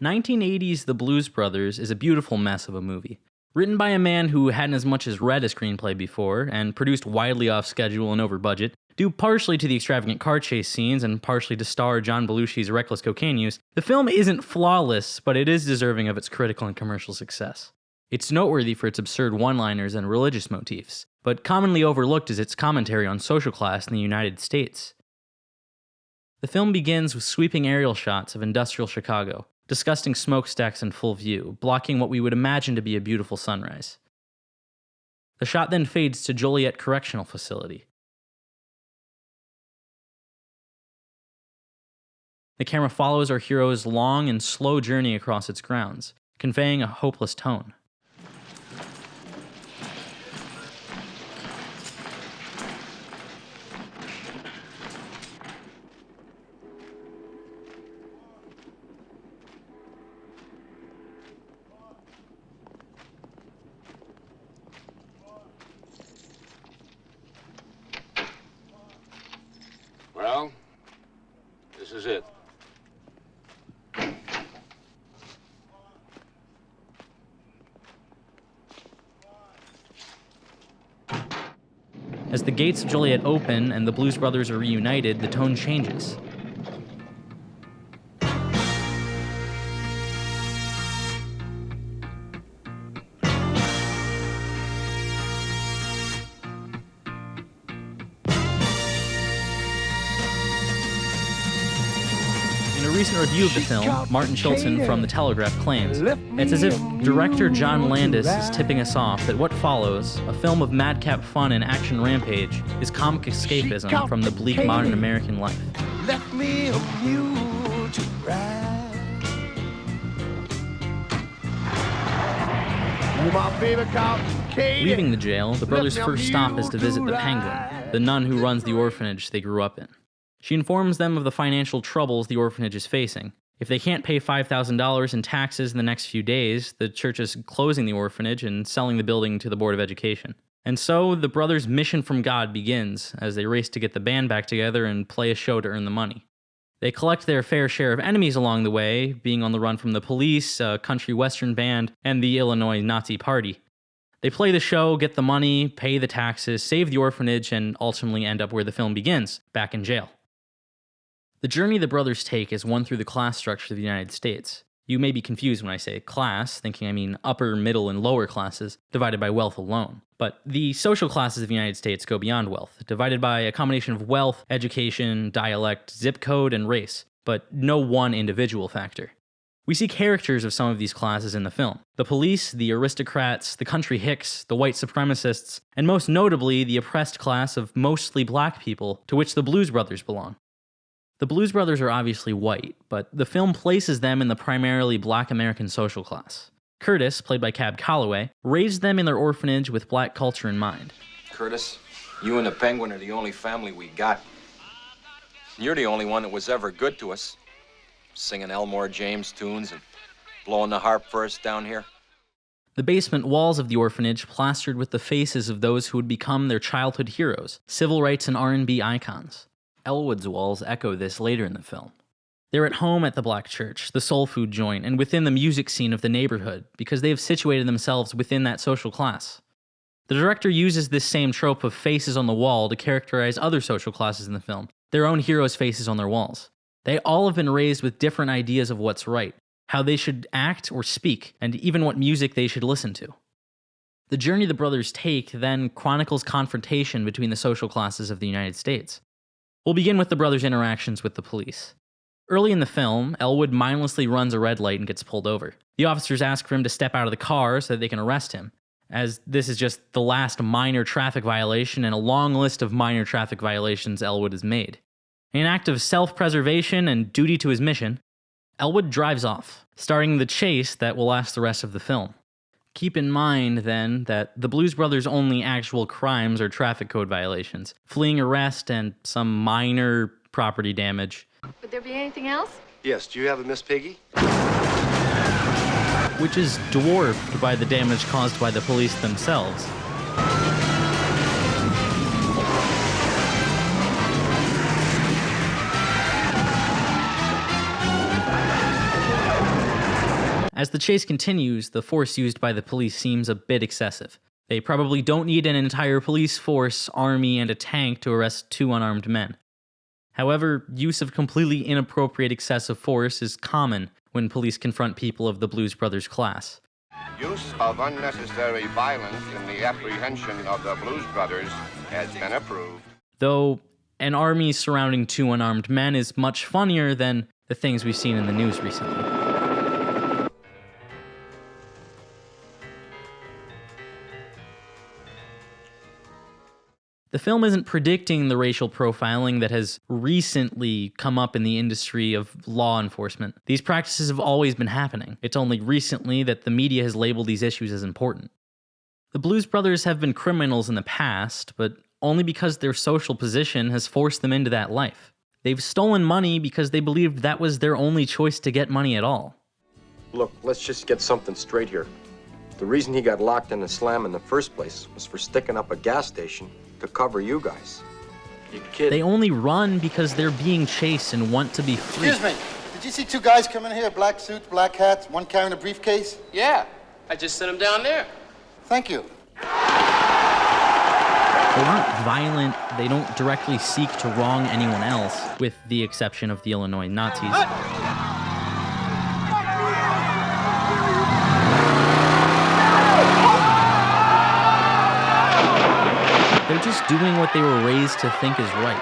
1980's The Blues Brothers is a beautiful mess of a movie. Written by a man who hadn't as much as read a screenplay before, and produced widely off schedule and over budget, due partially to the extravagant car chase scenes and partially to star John Belushi's reckless cocaine use, the film isn't flawless, but it is deserving of its critical and commercial success. It's noteworthy for its absurd one-liners and religious motifs, but commonly overlooked is its commentary on social class in the United States. The film begins with sweeping aerial shots of industrial Chicago, disgusting smokestacks in full view, blocking what we would imagine to be a beautiful sunrise. The shot then fades to Joliet Correctional Facility. The camera follows our hero's long and slow journey across its grounds, conveying a hopeless tone. Well, this is it. As the gates of Joliet open and the Blues Brothers are reunited, the tone changes. In a recent review of the film, Martin Chilton from The Telegraph claims, "It's as if director John Landis is tipping us off that what follows, a film of madcap fun and action rampage, is comic escapism from the bleak modern American life." Left me a mule to ride. My baby cop, Katie. Leaving the jail, the brothers' first stop is to visit the Penguin, the nun who runs the orphanage they grew up in. She informs them of the financial troubles the orphanage is facing. If they can't pay $5,000 in taxes in the next few days, the church is closing the orphanage and selling the building to the Board of Education. And so, the brothers' mission from God begins as they race to get the band back together and play a show to earn the money. They collect their fair share of enemies along the way, being on the run from the police, a country western band, and the Illinois Nazi Party. They play the show, get the money, pay the taxes, save the orphanage, and ultimately end up where the film begins, back in jail. The journey the brothers take is one through the class structure of the United States. You may be confused when I say class, thinking I mean upper, middle, and lower classes, divided by wealth alone. But the social classes of the United States go beyond wealth, divided by a combination of wealth, education, dialect, zip code, and race, but no one individual factor. We see characters of some of these classes in the film. The police, the aristocrats, the country hicks, the white supremacists, and most notably, the oppressed class of mostly black people to which the Blues Brothers belong. The Blues Brothers are obviously white, but the film places them in the primarily black American social class. Curtis, played by Cab Calloway, raised them in their orphanage with black culture in mind. Curtis, you and the Penguin are the only family we got. You're the only one that was ever good to us, singing Elmore James tunes and blowing the harp for us down here. The basement walls of the orphanage plastered with the faces of those who would become their childhood heroes, civil rights and R&B icons. Elwood's walls echo this later in the film. They're at home at the black church, the soul food joint, and within the music scene of the neighborhood, because they have situated themselves within that social class. The director uses this same trope of faces on the wall to characterize other social classes in the film, their own heroes' faces on their walls. They all have been raised with different ideas of what's right, how they should act or speak, and even what music they should listen to. The journey the brothers take then chronicles confrontation between the social classes of the United States. We'll begin with the brothers' interactions with the police. Early in the film, Elwood mindlessly runs a red light and gets pulled over. The officers ask for him to step out of the car so that they can arrest him, as this is just the last minor traffic violation in a long list of minor traffic violations Elwood has made. In an act of self-preservation and duty to his mission, Elwood drives off, starting the chase that will last the rest of the film. Keep in mind, then, that the Blues Brothers' only actual crimes are traffic code violations, fleeing arrest, and some minor property damage. Would there be anything else? Yes, do you have a Miss Piggy? Which is dwarfed by the damage caused by the police themselves. As the chase continues, the force used by the police seems a bit excessive. They probably don't need an entire police force, army, and a tank to arrest 2 unarmed men. However, use of completely inappropriate excessive force is common when police confront people of the Blues Brothers class. Use of unnecessary violence in the apprehension of the Blues Brothers has been approved. Though, an army surrounding 2 unarmed men is much funnier than the things we've seen in the news recently. The film isn't predicting the racial profiling that has recently come up in the industry of law enforcement. These practices have always been happening. It's only recently that the media has labeled these issues as important. The Blues Brothers have been criminals in the past, but only because their social position has forced them into that life. They've stolen money because they believed that was their only choice to get money at all. Look, let's just get something straight here. The reason he got locked in the slam in the first place was for sticking up a gas station to cover you guys. You kidding? They only run because they're being chased and want to be free. Excuse me, did you see 2 guys come in here, black suits, black hats, one carrying a briefcase? Yeah, I just sent them down there. Thank you. They aren't violent, they don't directly seek to wrong anyone else, with the exception of the Illinois Nazis. They're just doing what they were raised to think is right.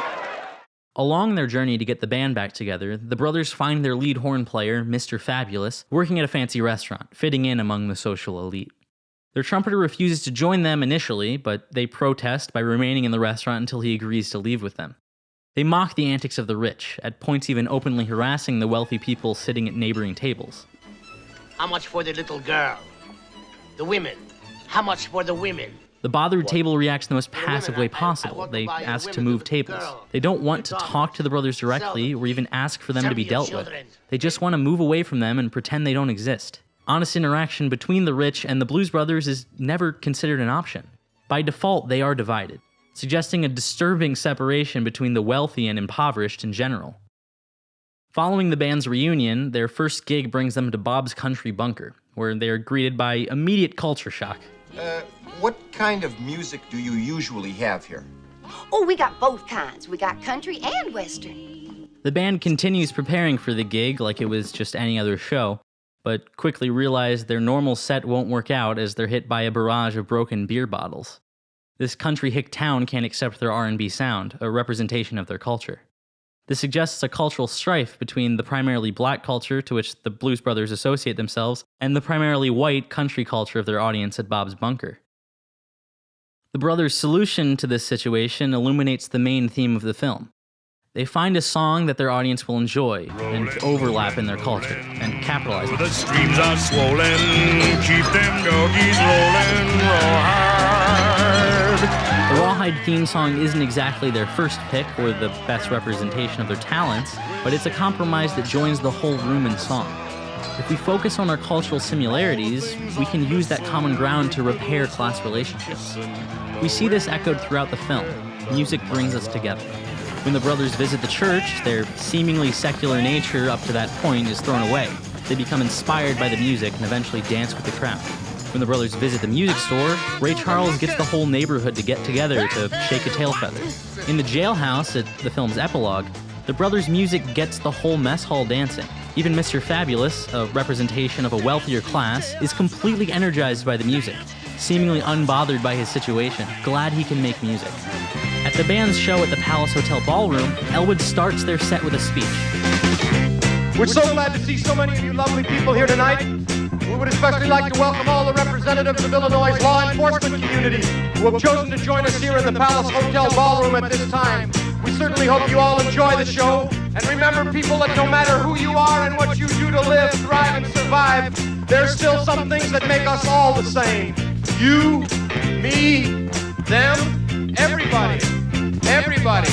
Along their journey to get the band back together, the brothers find their lead horn player, Mr. Fabulous, working at a fancy restaurant, fitting in among the social elite. Their trumpeter refuses to join them initially, but they protest by remaining in the restaurant until he agrees to leave with them. They mock the antics of the rich, at points even openly harassing the wealthy people sitting at neighboring tables. How much for the little girl? The women. How much for the women? The bothered table reacts the most passive way possible. They ask to move tables. They don't want to talk to the brothers directly or even ask for them to be dealt with. They just want to move away from them and pretend they don't exist. Honest interaction between the rich and the Blues Brothers is never considered an option. By default, they are divided, suggesting a disturbing separation between the wealthy and impoverished in general. Following the band's reunion, their first gig brings them to Bob's Country Bunker, where they are greeted by immediate culture shock. What kind of music do you usually have here? Oh, we got both kinds. We got country and western. The band continues preparing for the gig like it was just any other show, but quickly realize their normal set won't work out as they're hit by a barrage of broken beer bottles. This country hick town can't accept their R&B sound, a representation of their culture. This suggests a cultural strife between the primarily black culture to which the Blues Brothers associate themselves and the primarily white country culture of their audience at Bob's Bunker. The brothers' solution to this situation illuminates the main theme of the film. They find a song that their audience will enjoy and overlap in their culture and capitalize on it. The streams are swollen, keep them doggies rolling, rawhide. The Rawhide theme song isn't exactly their first pick or the best representation of their talents, but it's a compromise that joins the whole room in song. If we focus on our cultural similarities, we can use that common ground to repair class relationships. We see this echoed throughout the film. Music brings us together. When the brothers visit the church, their seemingly secular nature up to that point is thrown away. They become inspired by the music and eventually dance with the crowd. When the brothers visit the music store, Ray Charles gets the whole neighborhood to get together to shake a tail feather. In the jailhouse at the film's epilogue, the brothers' music gets the whole mess hall dancing. Even Mr. Fabulous, a representation of a wealthier class, is completely energized by the music, seemingly unbothered by his situation, glad he can make music. At the band's show at the Palace Hotel Ballroom, Elwood starts their set with a speech. We're so glad to see so many of you lovely people here tonight. We would especially like to welcome all the representatives of Illinois' law enforcement community who have chosen to join us here in the Palace Hotel Ballroom at this time. We certainly hope you all enjoy the show. And remember, people, that no matter who you are and what you do to live, thrive, and survive, there's still some things that make us all the same. You, me, them, everybody. Everybody.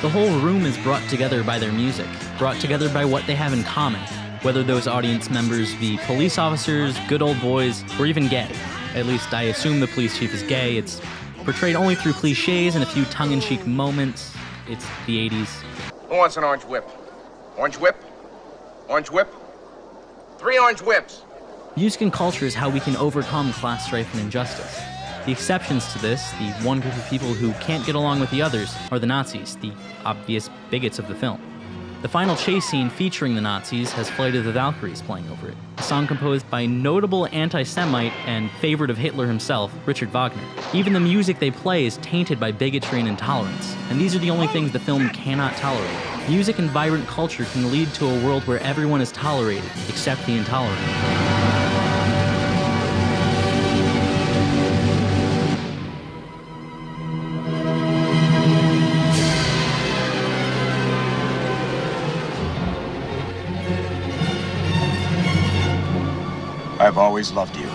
The whole room is brought together by their music, brought together by what they have in common, whether those audience members be police officers, good old boys, or even gay. At least I assume the police chief is gay. It's portrayed only through cliches and a few tongue-in-cheek moments. It's the 80s. Who wants an orange whip? Orange whip? Orange whip? 3 orange whips. Music and culture is how we can overcome class strife and injustice. The exceptions to this, the one group of people who can't get along with the others, are the Nazis, the obvious bigots of the film. The final chase scene featuring the Nazis has Flight of the Valkyries playing over it, a song composed by notable anti-Semite and favorite of Hitler himself, Richard Wagner. Even the music they play is tainted by bigotry and intolerance, and these are the only things the film cannot tolerate. Music and vibrant culture can lead to a world where everyone is tolerated, except the intolerant. I've always loved you.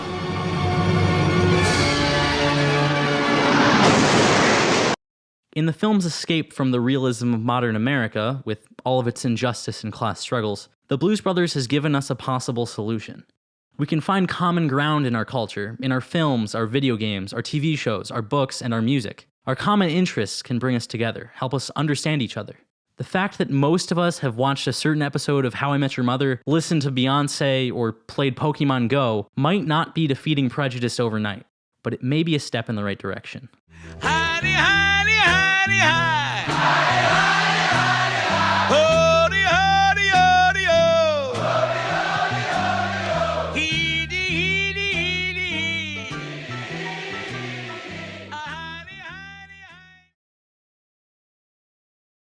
In the film's escape from the realism of modern America, with all of its injustice and class struggles, the Blues Brothers has given us a possible solution. We can find common ground in our culture, in our films, our video games, our TV shows, our books, and our music. Our common interests can bring us together, help us understand each other. The fact that most of us have watched a certain episode of How I Met Your Mother, listened to Beyoncé, or played Pokemon Go might not be defeating prejudice overnight, but it may be a step in the right direction. Hidey, hidey, hidey, hide. Hidey, hidey, hidey, hide. Oh.